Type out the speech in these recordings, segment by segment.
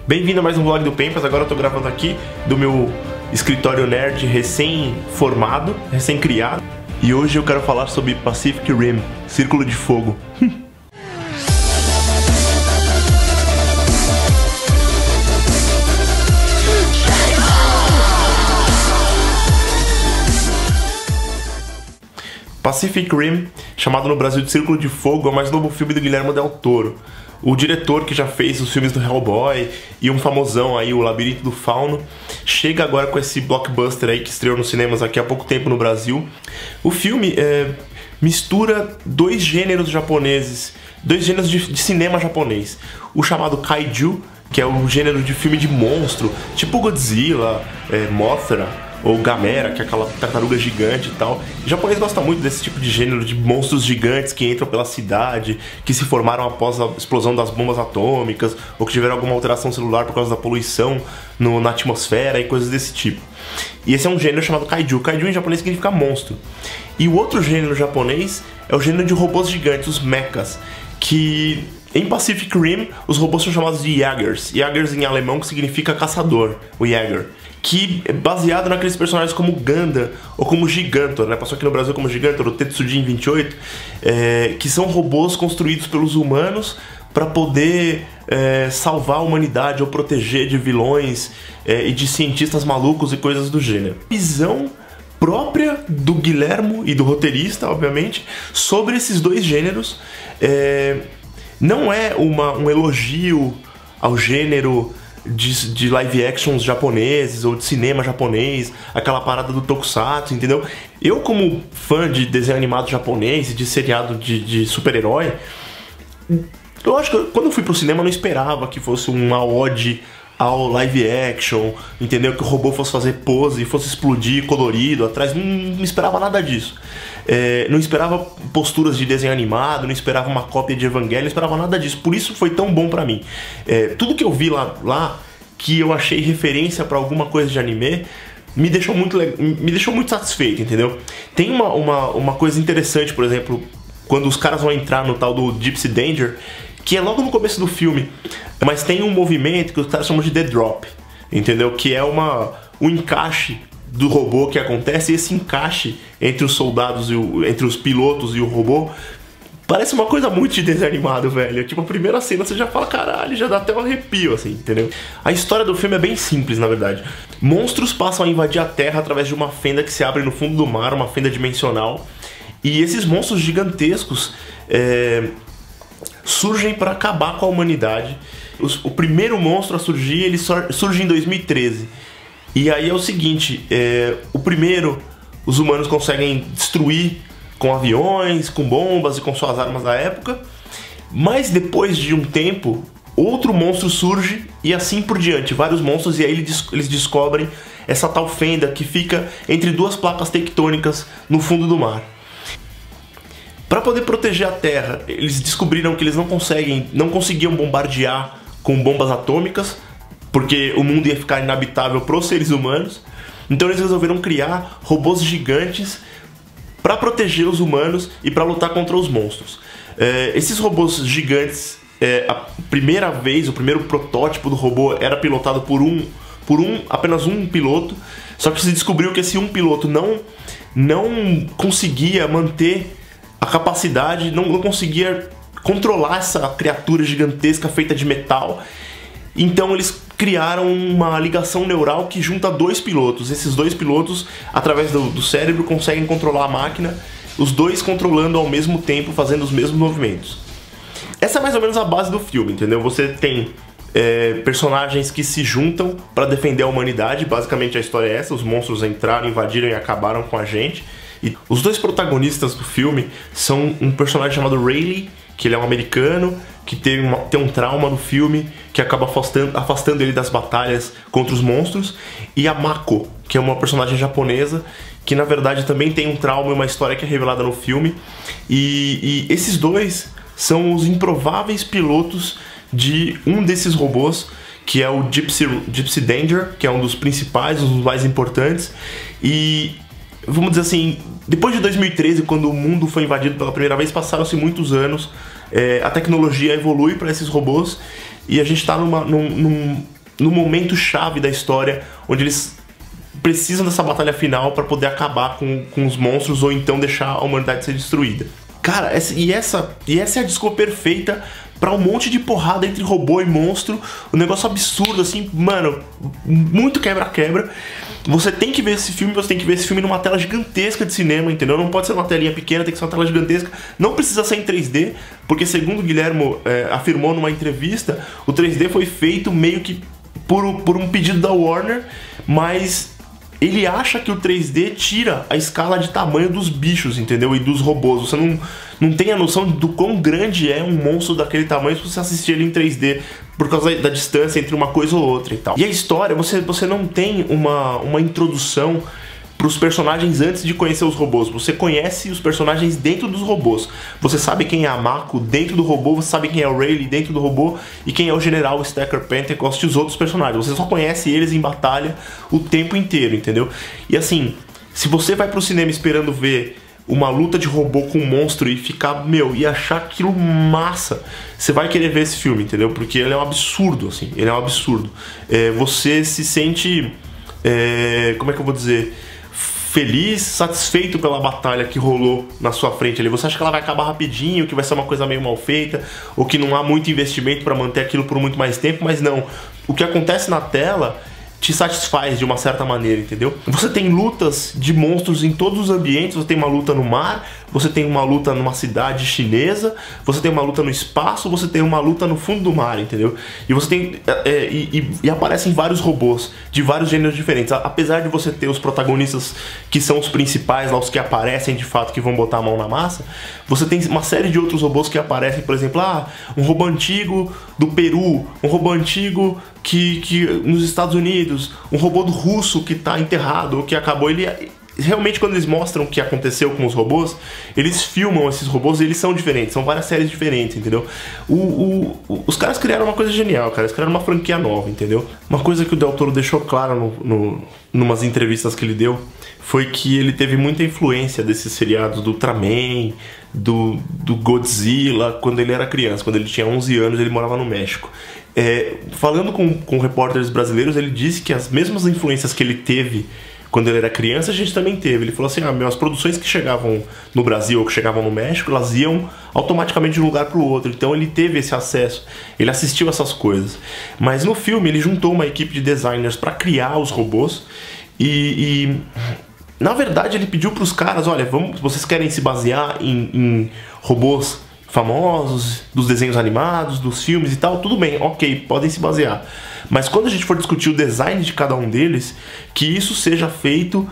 Bem-vindo a mais um vlog do Pempas. Agora eu tô gravando aqui do meu escritório nerd recém-formado, recém-criado. E hoje eu quero falar sobre Pacific Rim, Círculo de Fogo. Pacific Rim, chamado no Brasil de Círculo de Fogo, é o mais novo filme do Guillermo del Toro. O diretor que já fez os filmes do Hellboy e um famosão aí, o Labirinto do Fauno, chega agora com esse blockbuster aí que estreou nos cinemas aqui há pouco tempo no Brasil. O filme mistura dois gêneros japoneses, dois gêneros de cinema japonês. O chamado Kaiju, que é o gênero de filme de monstro, tipo Godzilla, Mothra, ou Gamera, que é aquela tartaruga gigante e tal. O japonês gosta muito desse tipo de gênero de monstros gigantes que entram pela cidade, que se formaram após a explosão das bombas atômicas, ou que tiveram alguma alteração celular por causa da poluição na atmosfera e coisas desse tipo. E esse é um gênero chamado Kaiju. Kaiju em japonês significa monstro. E o outro gênero japonês é o gênero de robôs gigantes, os mechas, que em Pacific Rim os robôs são chamados de Jägers. Jägers em alemão que significa caçador, o Jäger. Que é baseado naqueles personagens como Ganda ou como Gigantor, né? Passou aqui no Brasil como Gigantor, o Tetsujin 28, que são robôs construídos pelos humanos para poder salvar a humanidade ou proteger de vilões e de cientistas malucos e coisas do gênero. Visão própria do Guillermo e do roteirista, obviamente, sobre esses dois gêneros. Não é um elogio ao gênero de live actions japoneses ou de cinema japonês, aquela parada do tokusatsu, entendeu? Eu, como fã de desenho animado japonês e de seriado de super-herói, eu acho que quando eu fui pro cinema eu não esperava que fosse uma ode ao live action, entendeu? Que o robô fosse fazer pose, fosse explodir colorido atrás, não esperava nada disso. Não esperava posturas de desenho animado, não esperava uma cópia de Evangelho, não esperava nada disso. Por isso foi tão bom pra mim. Tudo que eu vi lá que eu achei referência pra alguma coisa de anime me deixou muito satisfeito, entendeu? Tem uma coisa interessante, por exemplo, quando os caras vão entrar no tal do Gypsy Danger, que é logo no começo do filme, mas tem um movimento que os caras chamam de The Drop, entendeu? Que é o encaixe do robô que acontece, e esse encaixe entre os soldados entre os pilotos e o robô parece uma coisa muito de desenho animado, velho. Tipo, a primeira cena você já fala, caralho, já dá até um arrepio, assim, entendeu? A história do filme é bem simples, na verdade. Monstros passam a invadir a Terra através de uma fenda que se abre no fundo do mar, uma fenda dimensional, e esses monstros gigantescos surgem para acabar com a humanidade. O primeiro monstro a surgir, ele surge em 2013. E aí é o seguinte, o primeiro, os humanos conseguem destruir com aviões, com bombas e com suas armas da época. Mas depois de um tempo, outro monstro surge e assim por diante, vários monstros, e aí eles descobrem essa tal fenda que fica entre duas placas tectônicas no fundo do mar. Para poder proteger a Terra, eles descobriram que eles não conseguiam bombardear com bombas atômicas, porque o mundo ia ficar inabitável para os seres humanos. Então eles resolveram criar robôs gigantes para proteger os humanos e para lutar contra os monstros. Esses robôs gigantes, a primeira vez, o primeiro protótipo do robô era pilotado por apenas um piloto, só que se descobriu que esse um piloto não conseguia manter a capacidade, não conseguia controlar essa criatura gigantesca feita de metal. Então eles criaram uma ligação neural que junta dois pilotos. Esses dois pilotos, através do cérebro, conseguem controlar a máquina, os dois controlando ao mesmo tempo, fazendo os mesmos movimentos. Essa é mais ou menos a base do filme, entendeu? Você tem personagens que se juntam para defender a humanidade. Basicamente a história é essa: os monstros entraram, invadiram e acabaram com a gente. E os dois protagonistas do filme são um personagem chamado Rayleigh, que ele é um americano, que tem um trauma no filme, que acaba afastando ele das batalhas contra os monstros, e a Mako, que é uma personagem japonesa, que na verdade também tem um trauma e uma história que é revelada no filme. E esses dois são os improváveis pilotos de um desses robôs, que é o Gypsy Danger, que é um dos principais, um dos mais importantes. E vamos dizer assim, depois de 2013, quando o mundo foi invadido pela primeira vez, passaram-se muitos anos, a tecnologia evolui para esses robôs, e a gente está no momento chave da história, onde eles precisam dessa batalha final para poder acabar com os monstros ou então deixar a humanidade ser destruída. Cara, essa é a desculpa perfeita pra um monte de porrada entre robô e monstro, um negócio absurdo, assim, mano, muito quebra-quebra. Você tem que ver esse filme, numa tela gigantesca de cinema, entendeu? Não pode ser uma telinha pequena, tem que ser uma tela gigantesca. Não precisa ser em 3D, porque segundo o Guillermo afirmou numa entrevista, o 3D foi feito meio que por um pedido da Warner, mas ele acha que o 3D tira a escala de tamanho dos bichos, entendeu? E dos robôs. Você não tem a noção do quão grande é um monstro daquele tamanho se você assistir ele em 3D, por causa da distância entre uma coisa ou outra e tal. E a história, você não tem uma introdução pros personagens antes de conhecer os robôs. Você conhece os personagens dentro dos robôs. Você sabe quem é a Mako dentro do robô, você sabe quem é o Rayleigh dentro do robô e quem é o General Stacker Pentecost e os outros personagens. Você só conhece eles em batalha o tempo inteiro, entendeu? E assim, se você vai pro cinema esperando ver uma luta de robô com um monstro e ficar, e achar aquilo massa, você vai querer ver esse filme, entendeu? Porque ele é um absurdo, assim, ele é um absurdo. Você se sente, como é que eu vou dizer, feliz, satisfeito pela batalha que rolou na sua frente ali. Você acha que ela vai acabar rapidinho, que vai ser uma coisa meio mal feita, ou que não há muito investimento para manter aquilo por muito mais tempo, mas não. O que acontece na tela te satisfaz de uma certa maneira, entendeu? Você tem lutas de monstros em todos os ambientes, você tem uma luta no mar, você tem uma luta numa cidade chinesa, você tem uma luta no espaço, você tem uma luta no fundo do mar, entendeu? E você tem e aparecem vários robôs de vários gêneros diferentes. Apesar de você ter os protagonistas que são os principais, lá os que aparecem de fato, que vão botar a mão na massa, você tem uma série de outros robôs que aparecem, por exemplo, um robô antigo do Peru, um robô antigo que nos Estados Unidos, um robô do russo que tá enterrado, ou que acabou. Realmente, quando eles mostram o que aconteceu com os robôs, eles filmam esses robôs e eles são diferentes, são várias séries diferentes, entendeu? Os caras criaram uma coisa genial, cara, eles criaram uma franquia nova, entendeu? Uma coisa que o Del Toro deixou claro numas entrevistas que ele deu foi que ele teve muita influência desses seriados do Ultraman, do Godzilla, quando ele era criança. Quando ele tinha 11 anos, ele morava no México. Falando com repórteres brasileiros, ele disse que as mesmas influências que ele teve quando ele era criança, a gente também teve. Ele falou assim, as produções que chegavam no Brasil ou que chegavam no México, elas iam automaticamente de um lugar para o outro. Então ele teve esse acesso, ele assistiu essas coisas. Mas no filme ele juntou uma equipe de designers para criar os robôs e na verdade ele pediu para os caras, olha, vocês querem se basear em robôs famosos, dos desenhos animados, dos filmes e tal, tudo bem, ok, podem se basear. Mas quando a gente for discutir o design de cada um deles, que isso seja feito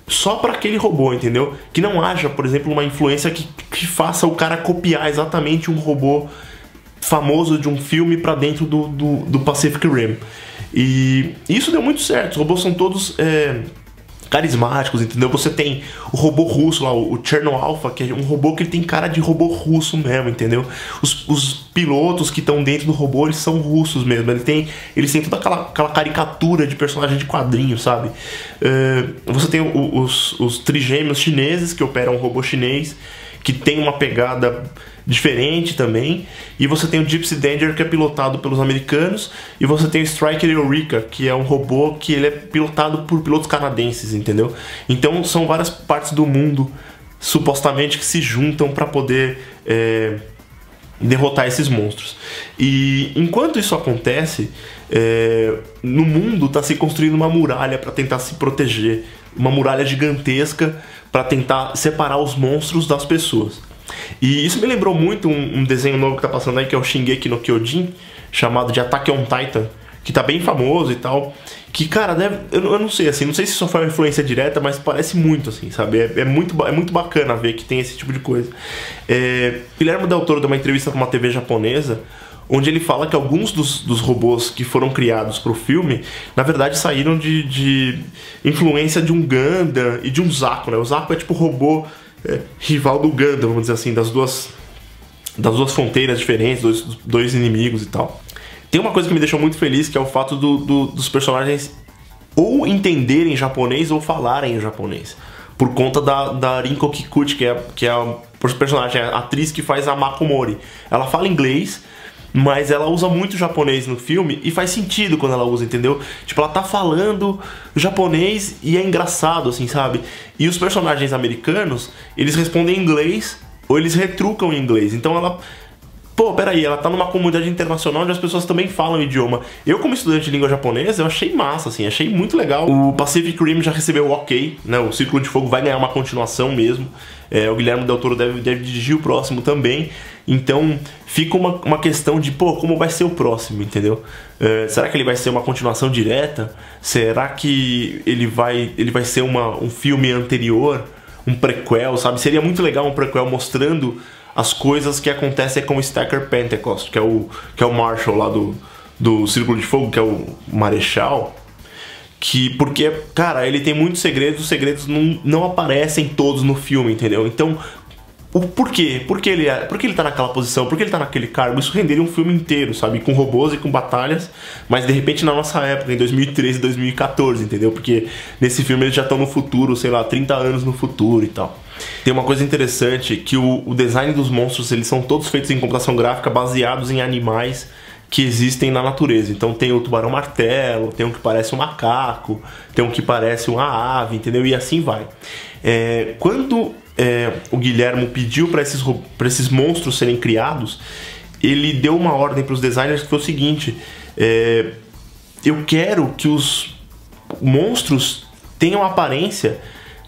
só para aquele robô, entendeu? Que não haja, por exemplo, uma influência que faça o cara copiar exatamente um robô famoso de um filme para dentro do Pacific Rim. E isso deu muito certo, os robôs são todos carismáticos, entendeu? Você tem o robô russo lá, o Cherno Alpha, que é um robô que ele tem cara de robô russo mesmo, entendeu? Os pilotos que estão dentro do robô, eles são russos mesmo, eles têm toda aquela caricatura de personagem de quadrinho, sabe? Você tem os trigêmeos chineses, que operam um robô chinês, que tem uma pegada diferente também, e você tem o Gypsy Danger, que é pilotado pelos americanos, e você tem o Striker Eureka, que é um robô que ele é pilotado por pilotos canadenses, entendeu? Então são várias partes do mundo, supostamente, que se juntam para poder derrotar esses monstros. E enquanto isso acontece, no mundo está se construindo uma muralha para tentar se proteger, uma muralha gigantesca para tentar separar os monstros das pessoas. E isso me lembrou muito um desenho novo que tá passando aí, que é o Shingeki no Kyojin, chamado de Attack on Titan, que tá bem famoso e tal. Que, cara, eu não sei, assim, não sei se isso foi uma influência direta, mas parece muito, assim, sabe? É muito bacana ver que tem esse tipo de coisa. Guillermo Del Toro deu uma entrevista com uma TV japonesa, onde ele fala que alguns dos robôs que foram criados pro filme, na verdade saíram de influência de um Gundam e de um Zaku, né? O Zaku é tipo o robô rival do Gundam, vamos dizer assim, das duas fronteiras diferentes, dois inimigos e tal. Tem uma coisa que me deixou muito feliz, que é o fato dos personagens ou entenderem japonês ou falarem japonês, por conta da Rinko Kikuchi, que é a personagem, a atriz que faz a Mako Mori. Ela fala inglês mas ela usa muito japonês no filme e faz sentido quando ela usa, entendeu? Tipo, ela tá falando japonês e é engraçado, assim, sabe? E os personagens americanos, eles respondem em inglês ou eles retrucam em inglês. Então ela... Pô, peraí, ela tá numa comunidade internacional onde as pessoas também falam o idioma. Eu, como estudante de língua japonesa, eu achei massa, assim, achei muito legal. O Pacific Rim já recebeu o ok, né? O Círculo de Fogo vai ganhar uma continuação mesmo. O Guilherme Del Toro deve dirigir o próximo também. Então, fica uma questão de, pô, como vai ser o próximo, entendeu? Será que ele vai ser uma continuação direta? Será que ele vai ser um filme anterior? Um prequel, sabe? Seria muito legal um prequel mostrando as coisas que acontecem com o Stacker Pentecost, que é o Marshall lá do Círculo de Fogo, que é o Marechal. Porque, cara, ele tem muitos segredos, os segredos não aparecem todos no filme, entendeu? Então, por quê? Por que ele tá naquela posição? Por que ele tá naquele cargo? Isso renderia um filme inteiro, sabe? Com robôs e com batalhas, mas de repente na nossa época, em 2013, 2014, entendeu? Porque nesse filme eles já estão no futuro, sei lá, 30 anos no futuro e tal. Tem uma coisa interessante, que o design dos monstros, eles são todos feitos em computação gráfica baseados em animais que existem na natureza. Então tem o tubarão-martelo, tem um que parece um macaco, tem um que parece uma ave, entendeu? E assim vai. Quando o Guilherme pediu para esses monstros serem criados, ele deu uma ordem para os designers que foi o seguinte: eu quero que os monstros tenham aparência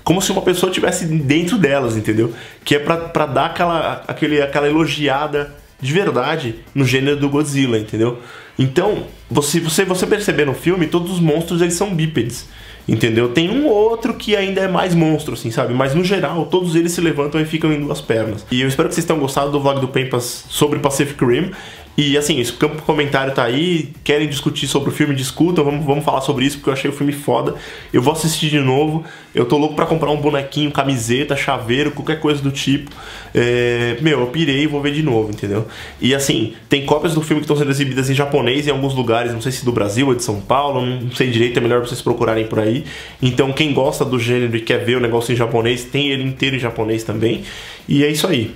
como se uma pessoa estivesse dentro delas, entendeu? Que é pra dar aquela elogiada de verdade no gênero do Godzilla, entendeu? Então, você perceber no filme, todos os monstros eles são bípedes, entendeu? Tem um ou outro que ainda é mais monstro, assim, sabe? Mas no geral, todos eles se levantam e ficam em duas pernas. E eu espero que vocês tenham gostado do vlog do Pempas sobre Pacific Rim. E assim, esse campo de comentário tá aí, querem discutir sobre o filme, discutam, vamos falar sobre isso, porque eu achei o filme foda. Eu vou assistir de novo, eu tô louco pra comprar um bonequinho, camiseta, chaveiro, qualquer coisa do tipo. Eu pirei e vou ver de novo, entendeu? E assim, tem cópias do filme que estão sendo exibidas em japonês em alguns lugares, não sei se do Brasil ou de São Paulo, não sei direito, é melhor vocês procurarem por aí. Então quem gosta do gênero e quer ver o negócio em japonês, tem ele inteiro em japonês também. E é isso aí.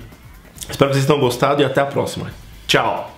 Espero que vocês tenham gostado e até a próxima. Tchau!